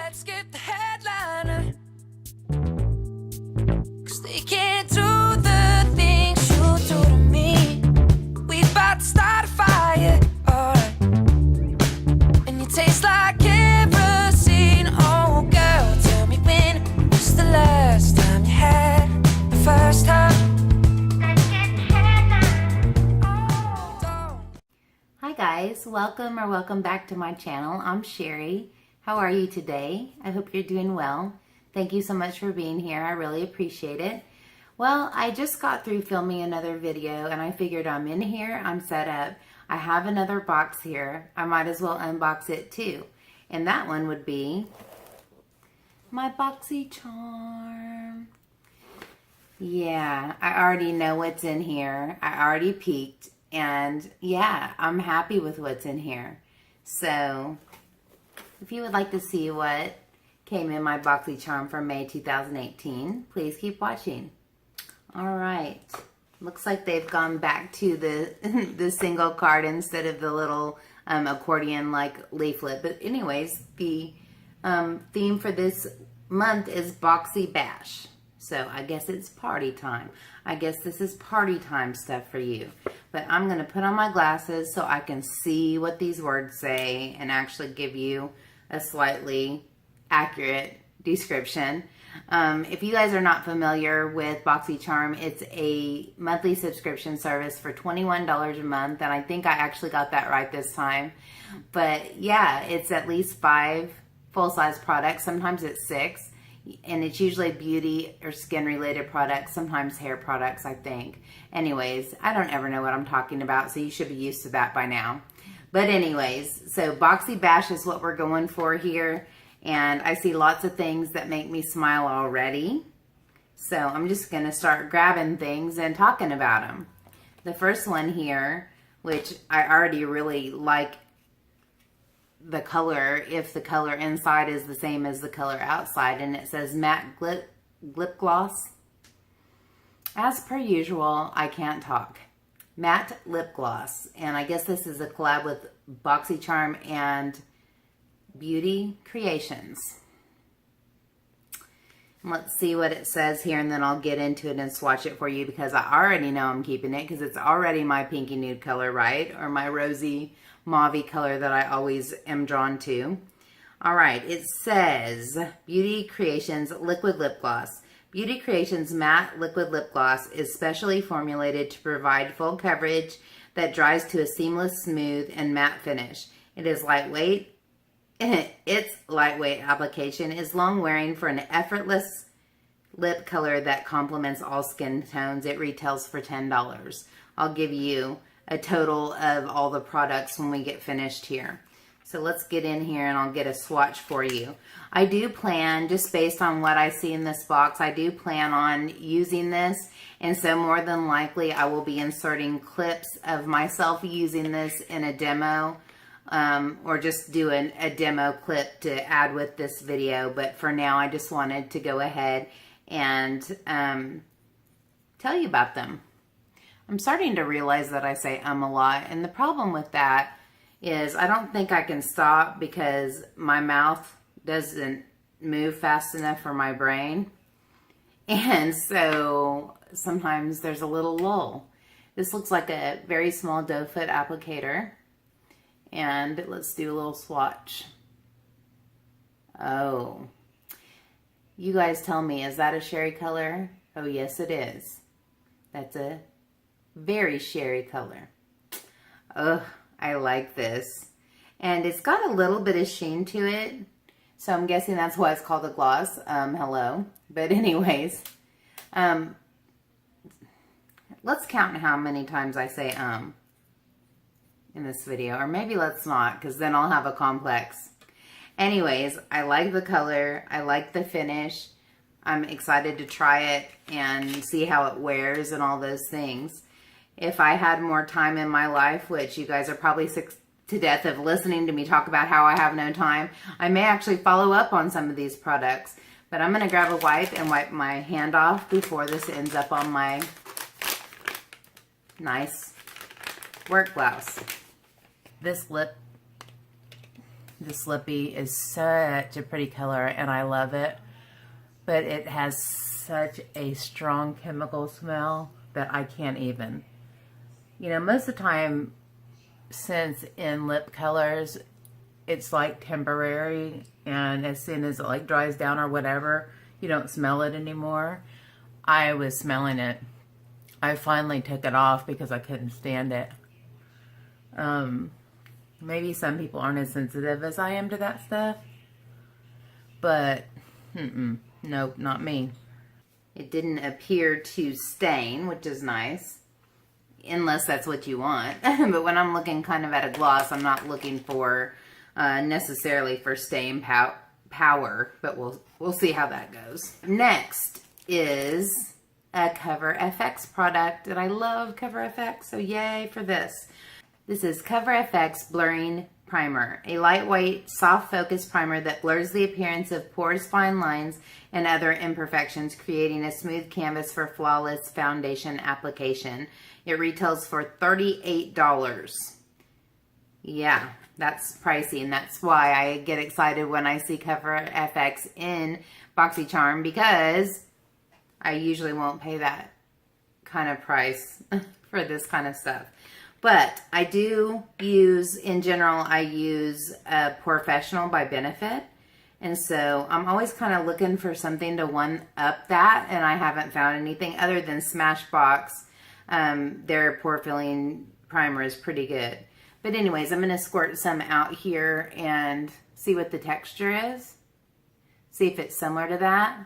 let's get the headliner. 'Cause they can't do the things you do to me. We about to start a fire, alright. And you taste like kerosene. Oh girl, tell me when was the last time you had the first time? Hi guys, welcome back to my channel. I'm Sherry. How are you today? I hope you're doing well. Thank you so much for being here. I really appreciate it. Well, I just got through filming another video and I figured I'm in here, I'm set up. I have another box here. I might as well unbox it too. And that one would be my Boxycharm. Yeah, I already know what's in here. I already peeked. And yeah, I'm happy with what's in here. So if you would like to see what came in my Boxycharm for May 2018, please keep watching. All right. Looks like they've gone back to the single card instead of the little accordion-like leaflet. But anyways, the theme for this month is Boxy Bash. So I guess it's party time. I guess this is party time stuff for you. But I'm going to put on my glasses so I can see what these words say and actually give you a slightly accurate description. If you guys are not familiar with Boxycharm, it's a monthly subscription service for $21 a month. And I think I actually got that right this time. But yeah, it's at least 5 full-size products. Sometimes it's 6. And it's usually beauty or skin related products, sometimes hair products, I think. Anyways, I don't ever know what I'm talking about, so you should be used to that by now. But anyways, so Boxy Bash is what we're going for here. And I see lots of things that make me smile already. So I'm just going to start grabbing things and talking about them. The first one here, which I already really like the color, if the color inside is the same as the color outside, and it says matte lip gloss. As per usual, I can't talk. Matte lip gloss, and I guess this is a collab with Boxycharm and Beauty Creations. Let's see what it says here, and then I'll get into it and swatch it for you because I already know I'm keeping it because it's already my pinky nude color, right? Or my rosy mauve color that I always am drawn to. All right, it says Beauty Creations Liquid Lip Gloss. Beauty Creations Matte Liquid Lip Gloss is specially formulated to provide full coverage that dries to a seamless, smooth, and matte finish. It is lightweight. Its lightweight application is long-wearing for an effortless lip color that complements all skin tones. It retails for $10. I'll give you a total of all the products when we get finished here. So let's get in here and I'll get a swatch for you. I do plan, just based on what I see in this box, I do plan on using this. And so more than likely I will be inserting clips of myself using this in a demo. Or just do a demo clip to add with this video. But for now, I just wanted to go ahead and tell you about them. I'm starting to realize that I say a lot. And the problem with that is I don't think I can stop because my mouth doesn't move fast enough for my brain. And so sometimes there's a little lull. This looks like a very small doe foot applicator. And let's do a little swatch. Oh, you guys tell me, is that a Sherry color? Oh, yes, it is. That's a very Sherry color. Oh, I like this. And it's got a little bit of sheen to it. So I'm guessing that's why it's called a gloss. Hello. But anyways, let's count how many times I say in this video, or maybe let's not, because then I'll have a complex. Anyways, I like the color, I like the finish. I'm excited to try it and see how it wears and all those things. If I had more time in my life, which you guys are probably sick to death of listening to me talk about how I have no time, I may actually follow up on some of these products. But I'm going to grab a wipe and wipe my hand off before this ends up on my nice work blouse. This lip This lippy is such a pretty color, and I love it. But it has such a strong chemical smell that I can't even. You know, most of the time, since in lip colors, it's like temporary, and as soon as it like dries down or whatever, you don't smell it anymore. I was smelling it. I finally took it off because I couldn't stand it. Maybe some people aren't as sensitive as I am to that stuff, but nope, not me. It didn't appear to stain, which is nice, unless that's what you want. But when I'm looking kind of at a gloss, I'm not looking for necessarily for stain power, but we'll see how that goes. Next is a Cover FX product, and I love Cover FX, so yay for this. This is Cover FX Blurring Primer, a lightweight, soft focus primer that blurs the appearance of pores, fine lines, and other imperfections, creating a smooth canvas for flawless foundation application. It retails for $38. Yeah, that's pricey, and that's why I get excited when I see Cover FX in Boxycharm, because I usually won't pay that kind of price for this kind of stuff. But I do use, in general, I use Professional by Benefit. And so I'm always kind of looking for something to one-up that, and I haven't found anything other than Smashbox. Their pore filling primer is pretty good. But anyways, I'm going to squirt some out here and see what the texture is. See if it's similar to that.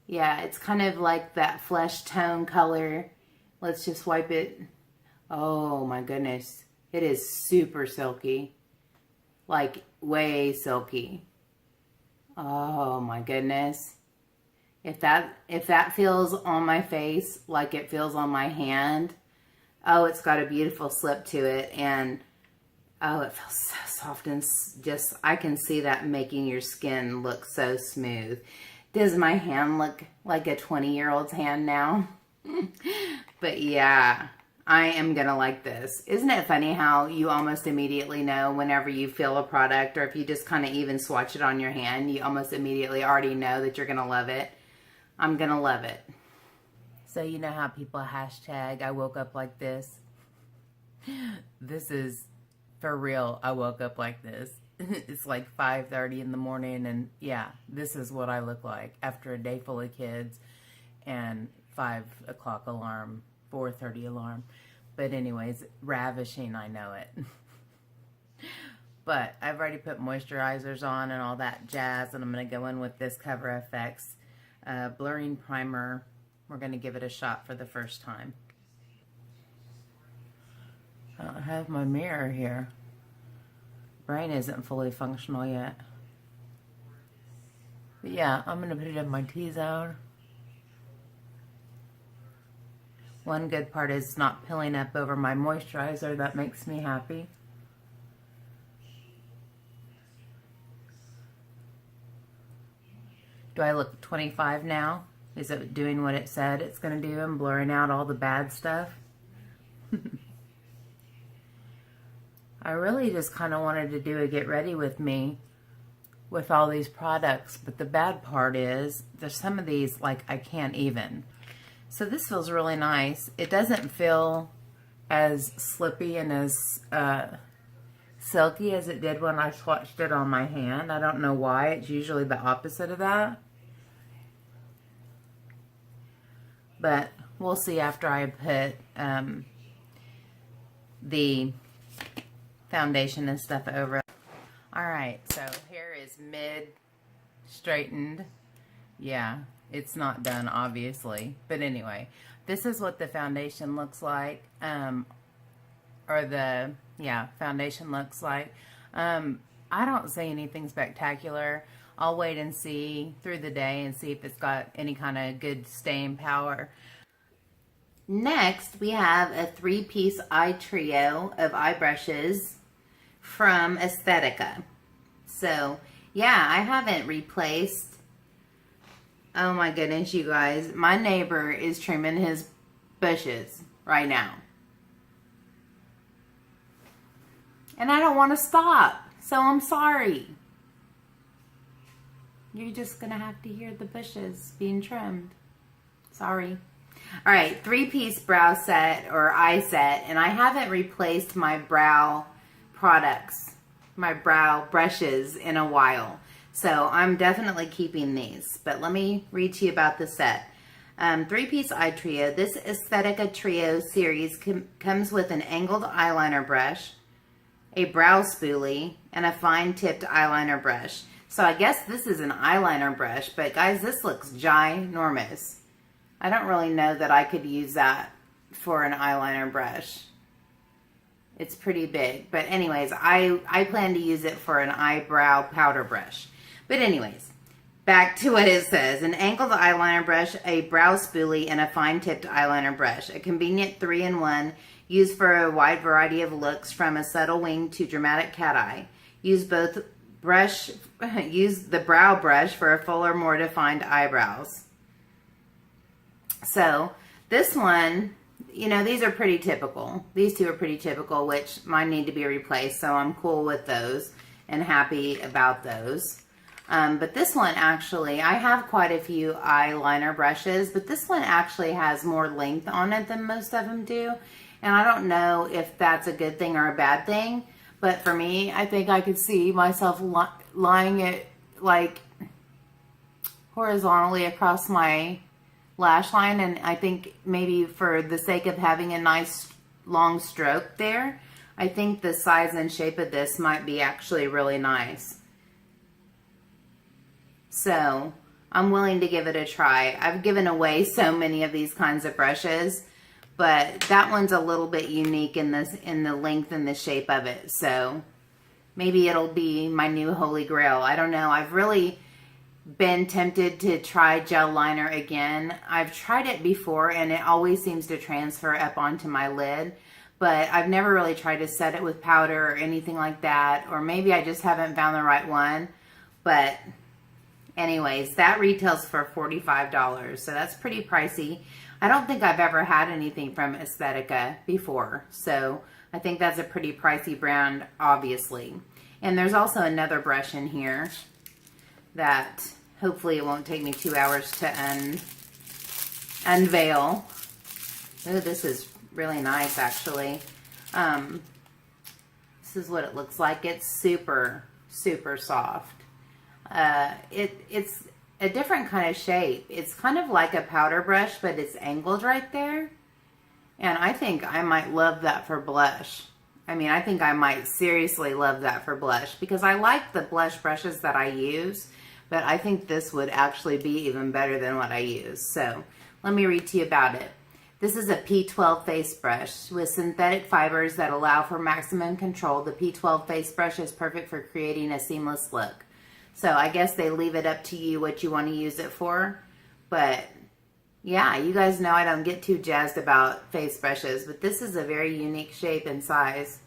Yeah, it's kind of like that flesh tone color. Let's just wipe it. Oh my goodness. It is super silky. Like way silky. Oh my goodness. If that feels on my face like it feels on my hand, oh, it's got a beautiful slip to it, and oh, it feels so soft, and just, I can see that making your skin look so smooth. Does my hand look like a 20-year-old's hand now? But yeah, I am gonna like this. Isn't it funny how you almost immediately know whenever you feel a product, or if you just kind of even swatch it on your hand, you almost immediately already know that you're gonna love it. I'm gonna love it. So you know how people hashtag, I woke up like this? This is for real, I woke up like this. It's like 5:30 in the morning, and yeah, this is what I look like after a day full of kids and 5 o'clock alarm, 4:30 alarm. But anyways, ravishing, I know it. But I've already put moisturizers on and all that jazz, and I'm going to go in with this Cover FX blurring primer. We're going to give it a shot for the first time. I don't have my mirror here. Brain isn't fully functional yet. But yeah, I'm going to put it in my T-zone. One good part is not peeling up over my moisturizer. That makes me happy. Do I look 25 now? Is it doing what it said it's going to do and blurring out all the bad stuff? I really just kind of wanted to do a get ready with me with all these products, but the bad part is there's some of these like I can't even. So this feels really nice. It doesn't feel as slippy and as silky as it did when I swatched it on my hand. I don't know why. It's usually the opposite of that. But we'll see after I put the foundation and stuff over it. Alright, so hair is mid straightened. Yeah, it's not done obviously. But anyway, this is what the foundation looks like. Foundation looks like. I don't see anything spectacular. I'll wait and see through the day and see if it's got any kind of good staying power. Next, we have a 3-piece eye trio of eye brushes from Aesthetica. So, yeah, I haven't replaced. Oh my goodness, you guys. My neighbor is trimming his bushes right now. And I don't want to stop. So I'm sorry. You're just going to have to hear the bushes being trimmed. Sorry. All right, 3-piece brow set or eye set, and I haven't replaced my brow products, my brow brushes in a while. So I'm definitely keeping these, but let me read to you about the set. 3-piece eye trio. This Aesthetica Trio series comes with an angled eyeliner brush, a brow spoolie, and a fine-tipped eyeliner brush. So I guess this is an eyeliner brush, but guys, this looks ginormous. I don't really know that I could use that for an eyeliner brush. It's pretty big, but anyways, I plan to use it for an eyebrow powder brush. But anyways, back to what it says. An angled eyeliner brush, a brow spoolie, and a fine-tipped eyeliner brush. A convenient 3-in-1 used for a wide variety of looks from a subtle wing to dramatic cat eye. Use the brow brush for a fuller, more defined eyebrows. So this one, you know, these are pretty typical. These two are pretty typical, which mine need to be replaced. So I'm cool with those and happy about those. But this one actually, I have quite a few eyeliner brushes, but this one actually has more length on it than most of them do. And I don't know if that's a good thing or a bad thing, but for me, I think I could see myself lying it like horizontally across my lash line. And I think maybe for the sake of having a nice long stroke there, I think the size and shape of this might be actually really nice. So I'm willing to give it a try. I've given away so many of these kinds of brushes, but that one's a little bit unique in the length and the shape of it. So maybe it'll be my new holy grail. I don't know. I've really been tempted to try gel liner again. I've tried it before and it always seems to transfer up onto my lid, but I've never really tried to set it with powder or anything like that, or maybe I just haven't found the right one. But anyways, that retails for $45, so that's pretty pricey. I don't think I've ever had anything from Aesthetica before, so I think that's a pretty pricey brand, obviously. And there's also another brush in here that hopefully it won't take me 2 hours to unveil. Oh, this is really nice, actually. This is what it looks like. It's super, super soft. It's a different kind of shape. It's kind of like a powder brush, but it's angled right there. And I think I might love that for blush. I mean, I think I might seriously love that for blush because I like the blush brushes that I use, but I think this would actually be even better than what I use. So let me read to you about it. This is a P12 face brush with synthetic fibers that allow for maximum control. The P12 face brush is perfect for creating a seamless look. So I guess they leave it up to you what you want to use it for. But yeah, you guys know I don't get too jazzed about face brushes, but this is a very unique shape and size.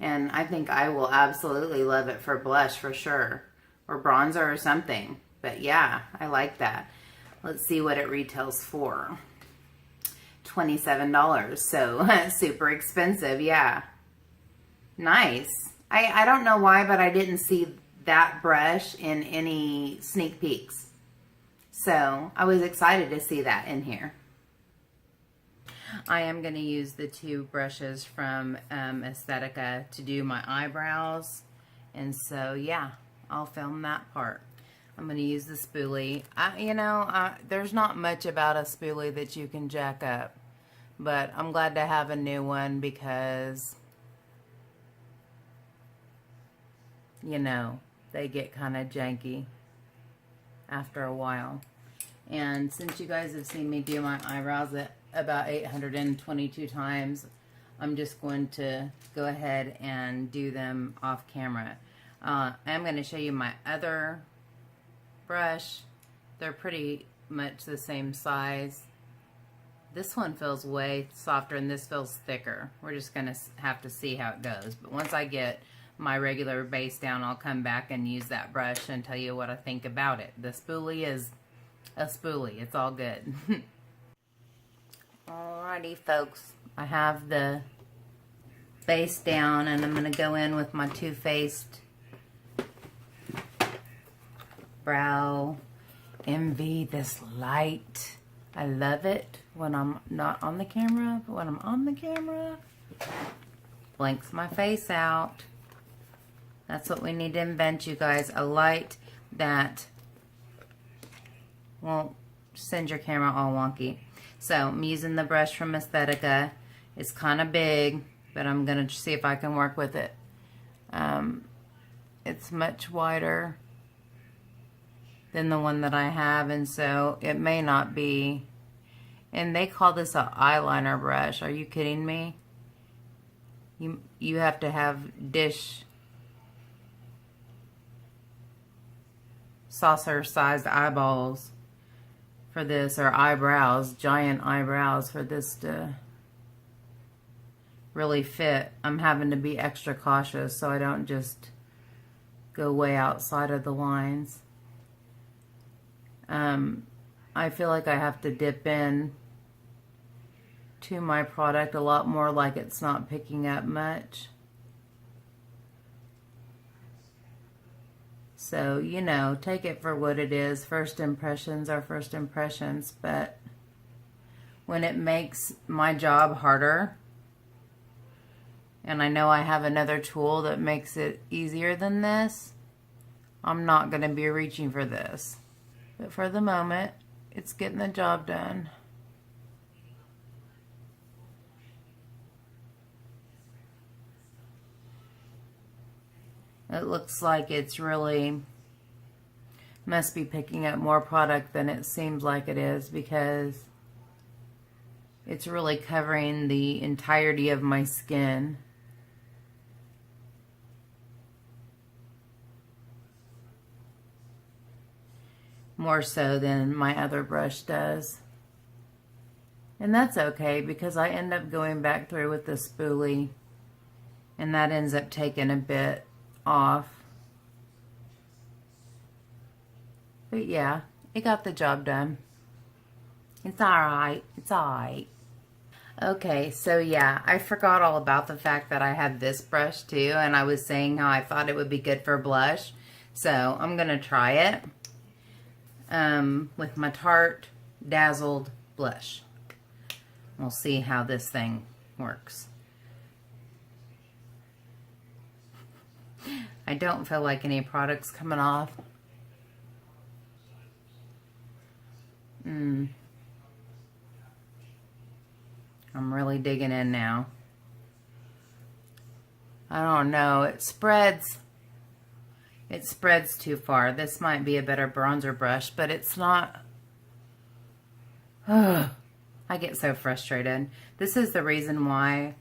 And I think I will absolutely love it for blush for sure. Or bronzer or something. But yeah, I like that. Let's see what it retails for. $27. So super expensive. Yeah. Nice. I don't know why, but I didn't see that brush in any sneak peeks. So I was excited to see that in here. I am going to use the two brushes from Aesthetica to do my eyebrows. And so yeah, I'll film that part. I'm going to use the spoolie. There's not much about a spoolie that you can jack up. But I'm glad to have a new one because, you know, they get kind of janky after a while. And since you guys have seen me do my eyebrows about 822 times, I'm just going to go ahead and do them off camera. I'm going to show you my other brush. They're pretty much the same size. This one feels way softer and this feels thicker. We're just going to have to see how it goes. But once I get my regular base down, I'll come back and use that brush and tell you what I think about it. The spoolie is a spoolie. It's all good. Alrighty, folks. I have the base down and I'm going to go in with my Too Faced brow envy this light. I love it when I'm not on the camera, but when I'm on the camera, blinks my face out. That's what we need to invent, you guys. A light that won't send your camera all wonky. So I'm using the brush from Aesthetica. It's kind of big, but I'm going to see if I can work with it. It's much wider than the one that I have, and so it may not be. And they call this an eyeliner brush. Are you kidding me? You have to have dish saucer sized eyeballs for this, or eyebrows, giant eyebrows for this to really fit. I'm having to be extra cautious so I don't just go way outside of the lines. I feel like I have to dip in to my product a lot more, like it's not picking up much. So, you know, take it for what it is. First impressions are first impressions, but when it makes my job harder, and I know I have another tool that makes it easier than this, I'm not going to be reaching for this. But for the moment, it's getting the job done. It looks like it's really must be picking up more product than it seems like it is, because it's really covering the entirety of my skin. More so than my other brush does. And that's okay, because I end up going back through with the spoolie, and that ends up taking a bit off. But yeah, it got the job done. It's alright. It's alright. Okay, so yeah, I forgot all about the fact that I had this brush too, and I was saying how I thought it would be good for blush. So I'm going to try it with my Tarte Dazzled blush. We'll see how this thing works. I don't feel like any product's coming off. I'm really digging in now. I don't know. It spreads. It spreads too far. This might be a better bronzer brush, but it's not. I get so frustrated. This is the reason why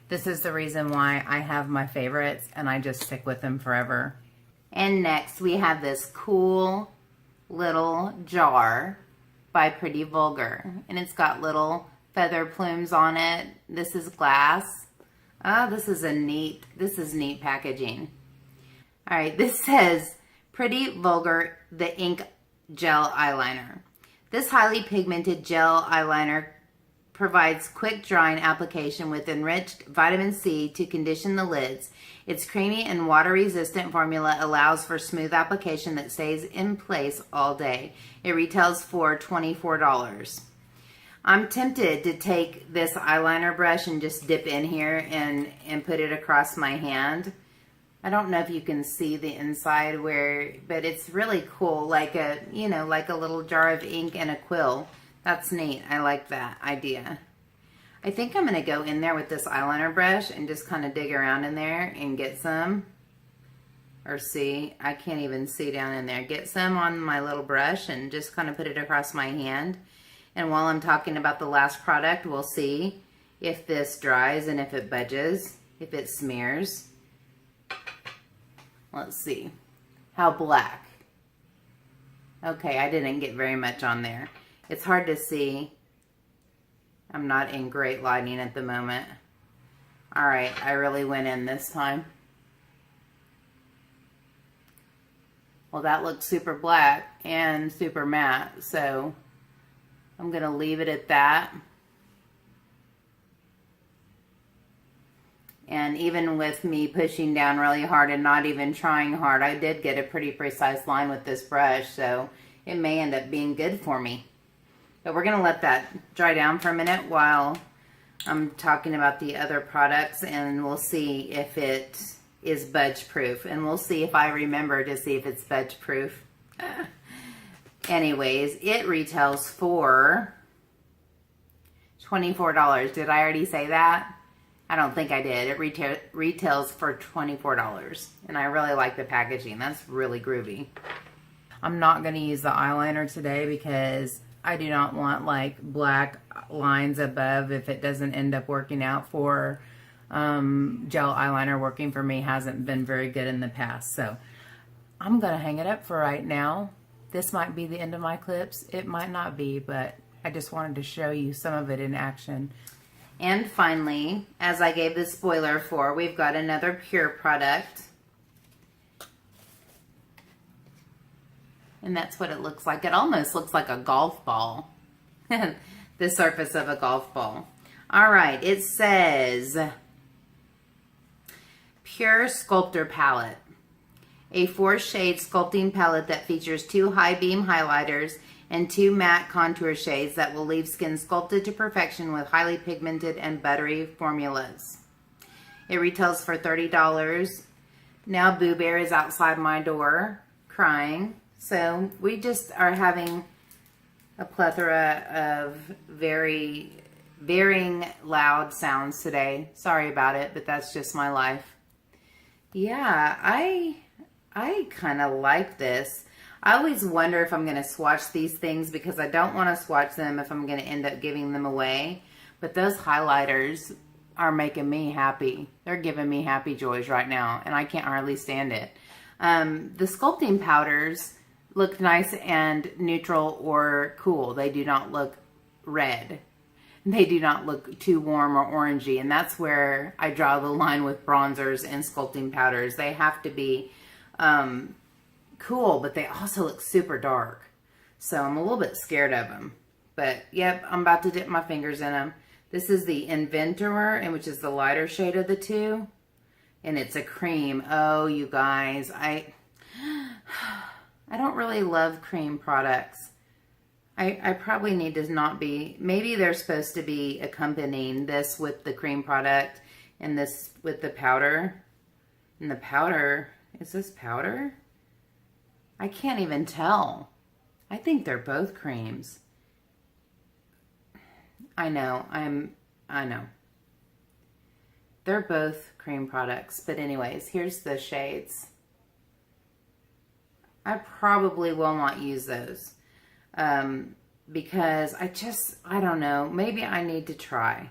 This is the reason why I have my favorites and I just stick with them forever. And next we have this cool little jar by Pretty Vulgar. And it's got little feather plumes on it. This is glass. Oh, this is neat packaging. All right, this says Pretty Vulgar, the ink gel eyeliner. This highly pigmented gel eyeliner provides quick drying application with enriched vitamin C to condition the lids. Its creamy and water resistant formula allows for smooth application that stays in place all day. It retails for $24. I'm tempted to take this eyeliner brush and just dip in here and put it across my hand. I don't know if you can see the inside but it's really cool, like a little jar of ink and a quill. That's neat. I like that idea. I think I'm going to go in there with this eyeliner brush and just kind of dig around in there and get some. Or see, I can't even see down in there. Get some on my little brush and just kind of put it across my hand. And while I'm talking about the last product, we'll see if this dries and if it budges, if it smears. Let's see. How black. Okay, I didn't get very much on there. It's hard to see. I'm not in great lighting at the moment. All right, I really went in this time. Well, that looks super black and super matte, so I'm going to leave it at that. And even with me pushing down really hard and not even trying hard, I did get a pretty precise line with this brush, so it may end up being good for me. But we're going to let that dry down for a minute while I'm talking about the other products, and we'll see if it is budge proof, and we'll see if I remember to see if it's budge proof. Anyways, it retails for $24. Did I already say that? I don't think I did. It retails for $24, and I really like the packaging. That's really groovy. I'm not going to use the eyeliner today because I do not want like black lines above if it doesn't end up working out for gel eyeliner. Working for me hasn't been very good in the past, so I'm going to hang it up for right now. This might be the end of my clips. It might not be, but I just wanted to show you some of it in action. And finally, as I gave the spoiler for, we've got another Pure product. And that's what it looks like. It almost looks like a golf ball. The surface of a golf ball. All right, it says Pure Sculptor Palette. A 4-shade sculpting palette that features 2 high beam highlighters and 2 matte contour shades that will leave skin sculpted to perfection with highly pigmented and buttery formulas. It retails for $30. Now Boo Bear is outside my door crying. So we just are having a plethora of very varying loud sounds today. Sorry about it, but that's just my life. Yeah, I kind of like this. I always wonder if I'm going to swatch these things because I don't want to swatch them if I'm going to end up giving them away. But those highlighters are making me happy. They're giving me happy joys right now, and I can't hardly stand it. The sculpting powders look nice and neutral or cool. They do not look red. They do not look too warm or orangey, and that's where I draw the line with bronzers and sculpting powders. They have to be cool, but they also look super dark. So I'm a little bit scared of them. But yep, I'm about to dip my fingers in them. This is the Inventor, and which is the lighter shade of the two. And it's a cream. Oh, you guys, I don't really love cream products. I probably need to not be, maybe they're supposed to be accompanying this with the cream product and this with the powder. And the powder, is this powder? I can't even tell. I think they're both creams. I know. They're both cream products. But anyways, here's the shades. I probably will not use those. Because I don't know. Maybe I need to try.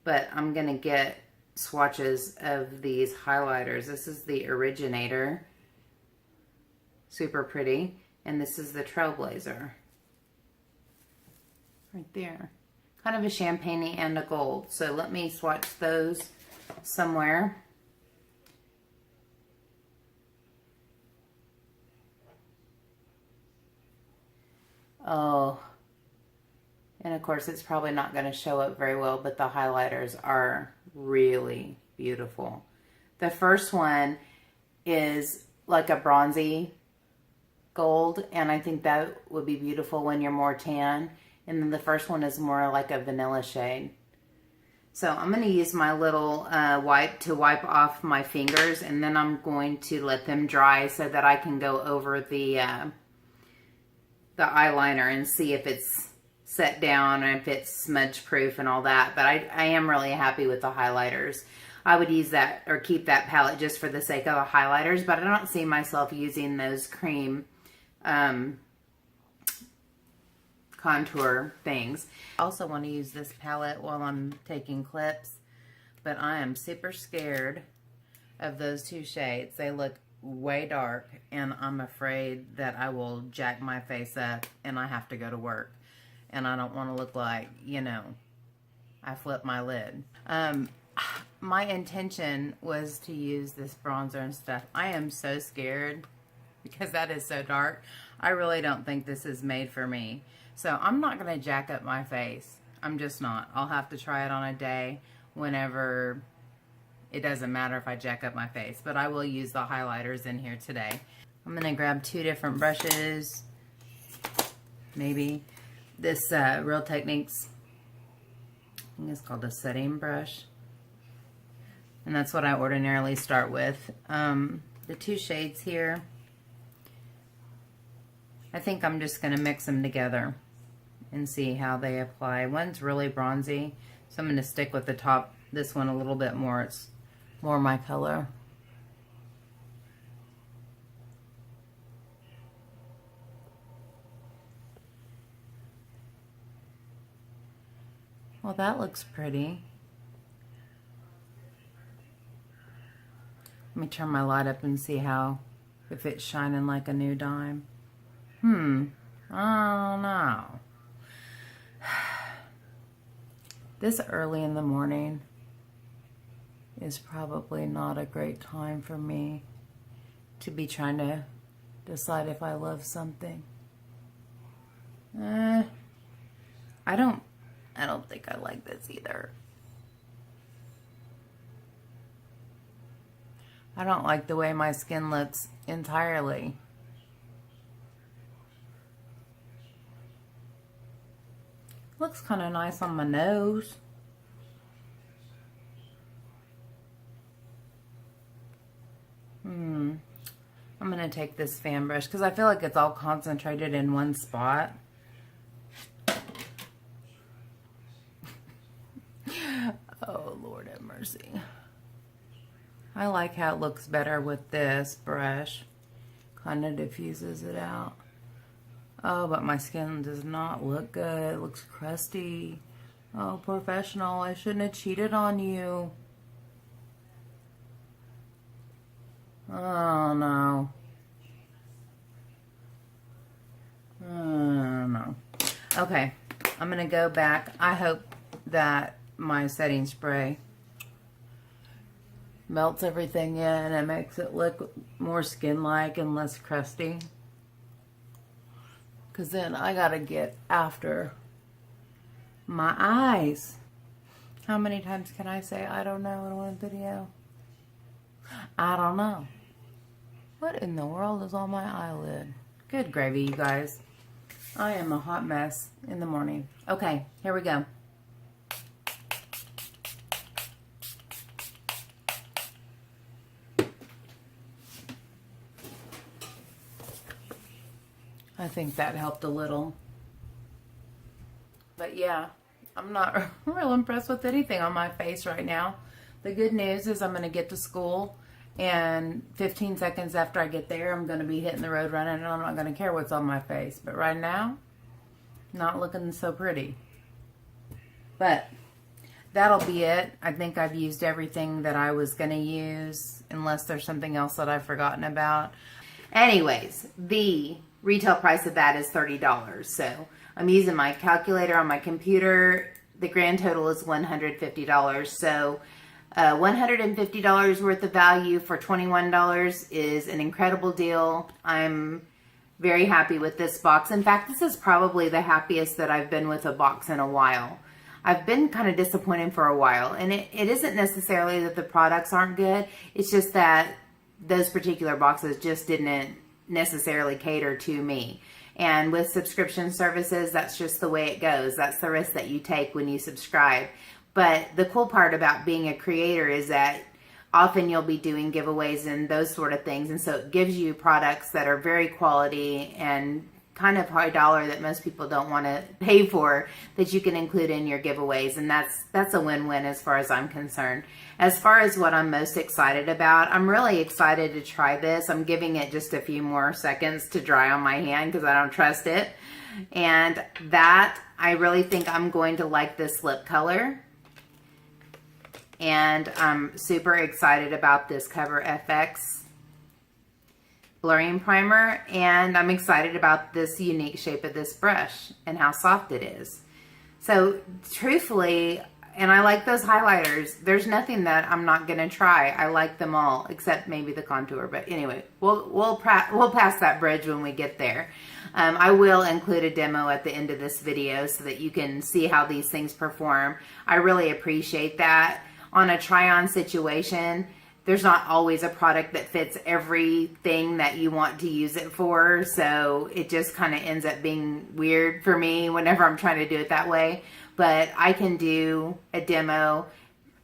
But I'm going to get swatches of these highlighters. This is the Originator. Super pretty. And this is the Trailblazer. Right there. Kind of a champagne and a gold. So let me swatch those somewhere. Oh. And of course it's probably not going to show up very well, but the highlighters are really beautiful. The first one is like a bronzy gold, and I think that would be beautiful when you're more tan. And then the first one is more like a vanilla shade. So I'm going to use my little wipe to wipe off my fingers, and then I'm going to let them dry so that I can go over the eyeliner and see if it's set down and if it's smudge proof and all that. But I am really happy with the highlighters. I would use that or keep that palette just for the sake of the highlighters, but I don't see myself using those cream contour things. I also want to use this palette while I'm taking clips, but I am super scared of those two shades. They look way dark, and I'm afraid that I will jack my face up and I have to go to work, and I don't want to look like, you know, I flipped my lid. My intention was to use this bronzer and stuff. I am so scared because that is so dark. I really don't think this is made for me. So I'm not going to jack up my face. I'm just not. I'll have to try it on a day whenever it doesn't matter if I jack up my face, but I will use the highlighters in here today. I'm gonna grab 2 different brushes, maybe. This Real Techniques, I think it's called a setting brush. And that's what I ordinarily start with. The 2 shades here, I think I'm just gonna mix them together and see how they apply. One's really bronzy, so I'm gonna stick with the top, this one a little bit more. It's more my color. Well, that looks pretty. Let me turn my light up and see how, if it's shining like a new dime. I don't know. This early in the morning is probably not a great time for me to be trying to decide if I love something. I don't think I like this either. I don't like the way my skin looks entirely. Looks kind of nice on my nose. I'm going to take this fan brush because I feel like it's all concentrated in one spot. Oh, Lord have mercy. I like how it looks better with this brush. Kind of diffuses it out. Oh, but my skin does not look good. It looks crusty. Oh, professional, I shouldn't have cheated on you. Oh, no. Oh, no. Okay, I'm going to go back. I hope that my setting spray melts everything in and makes it look more skin-like and less crusty. Because then I gotta get after my eyes. How many times can I say I don't know in one video? I don't know. What in the world is on my eyelid? Good gravy, you guys. I am a hot mess in the morning. Okay, here we go. I think that helped a little. But yeah, I'm not real impressed with anything on my face right now. The good news is I'm going to get to school, and 15 seconds after I get there, I'm going to be hitting the road running, and I'm not going to care what's on my face. But right now, not looking so pretty. But that'll be it. I think I've used everything that I was going to use, unless there's something else that I've forgotten about. Anyways, the retail price of that is $30. So I'm using my calculator on my computer. The grand total is $150. So $150 worth of value for $21 is an incredible deal. I'm very happy with this box. In fact, this is probably the happiest that I've been with a box in a while. I've been kind of disappointed for a while, and it isn't necessarily that the products aren't good. It's just that those particular boxes just didn't necessarily cater to me. And with subscription services, that's just the way it goes. That's the risk that you take when you subscribe. But the cool part about being a creator is that often you'll be doing giveaways and those sort of things. And so it gives you products that are very quality and kind of high dollar that most people don't want to pay for, that you can include in your giveaways. And that's a win-win as far as I'm concerned. As far as what I'm most excited about, I'm really excited to try this. I'm giving it just a few more seconds to dry on my hand because I don't trust it. And that, I really think I'm going to like this lip color. And I'm super excited about this Cover FX blurring primer, and I'm excited about this unique shape of this brush and how soft it is. So truthfully, and I like those highlighters, there's nothing that I'm not gonna try. I like them all except maybe the contour, but anyway, we'll pass that bridge when we get there. I will include a demo at the end of this video so that you can see how these things perform. I really appreciate that. on a try-on situation, there's not always a product that fits everything that you want to use it for. So it just kind of ends up being weird for me whenever I'm trying to do it that way. But I can do a demo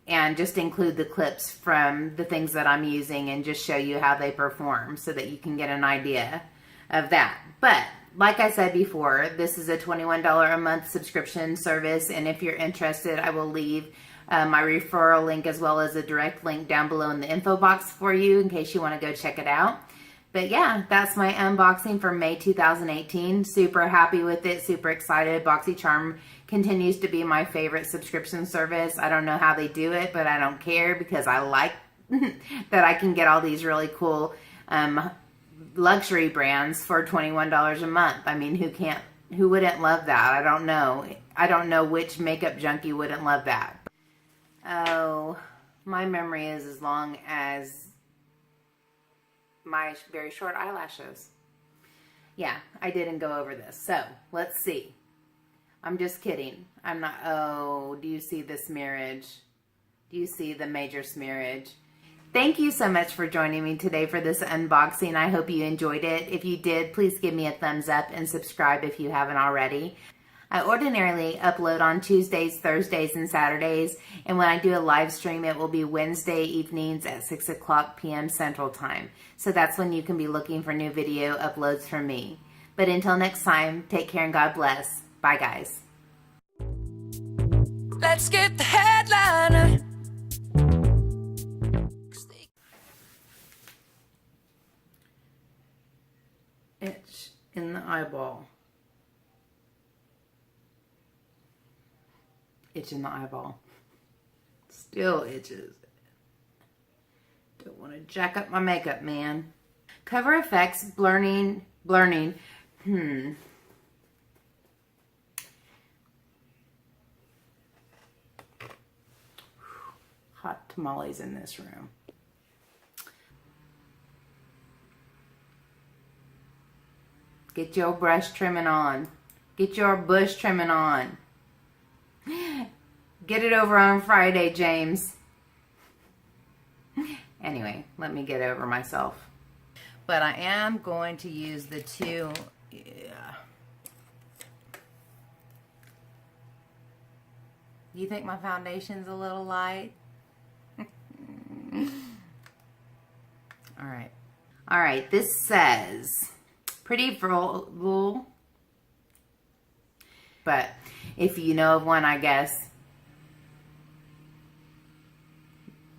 and just include the clips from the things that I'm using and just show you how they perform so that you can get an idea of that. But like I said before, this is a $21 a month subscription service, and if you're interested, I will leave my referral link as well as a direct link down below in the info box for you in case you want to go check it out. But yeah, that's my unboxing for May 2018. Super happy with it, super excited. Boxycharm continues to be my favorite subscription service. I don't know how they do it, but I don't care because I like that I can get all these really cool luxury brands for $21 a month. I mean, who wouldn't love that? I don't know which makeup junkie wouldn't love that. Oh, my memory is as long as my very short eyelashes. Yeah, I didn't go over this. So, let's see. I'm just kidding. I'm not, oh, do you see the smearage? Do you see the major smearage? Thank you so much for joining me today for this unboxing. I hope you enjoyed it. If you did, please give me a thumbs up and subscribe if you haven't already. I ordinarily upload on Tuesdays, Thursdays, and Saturdays, and when I do a live stream, it will be Wednesday evenings at 6 o'clock p.m. Central Time. So that's when you can be looking for new video uploads from me. But until next time, take care and God bless. Bye, guys. Let's get the headliner. Itch in the eyeball. Itch in the eyeball. Still itches. Don't want to jack up my makeup, man. Cover effects, blurring. Hot tamales in this room. Get your brush trimming on. Get your bush trimming on. Get it over on Friday, James. Anyway, let me get over myself. But I am going to use the two. Yeah. Do you think my foundation's a little light? All right, this says pretty vulnerable. But if you know of one, I guess.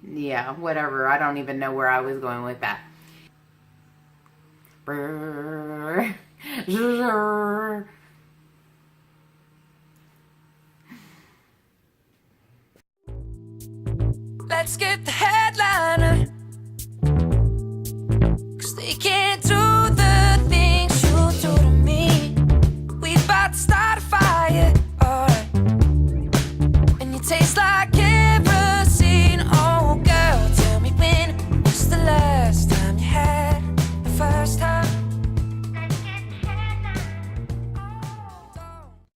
Yeah, whatever. I don't even know where I was going with that. Let's get the headliner.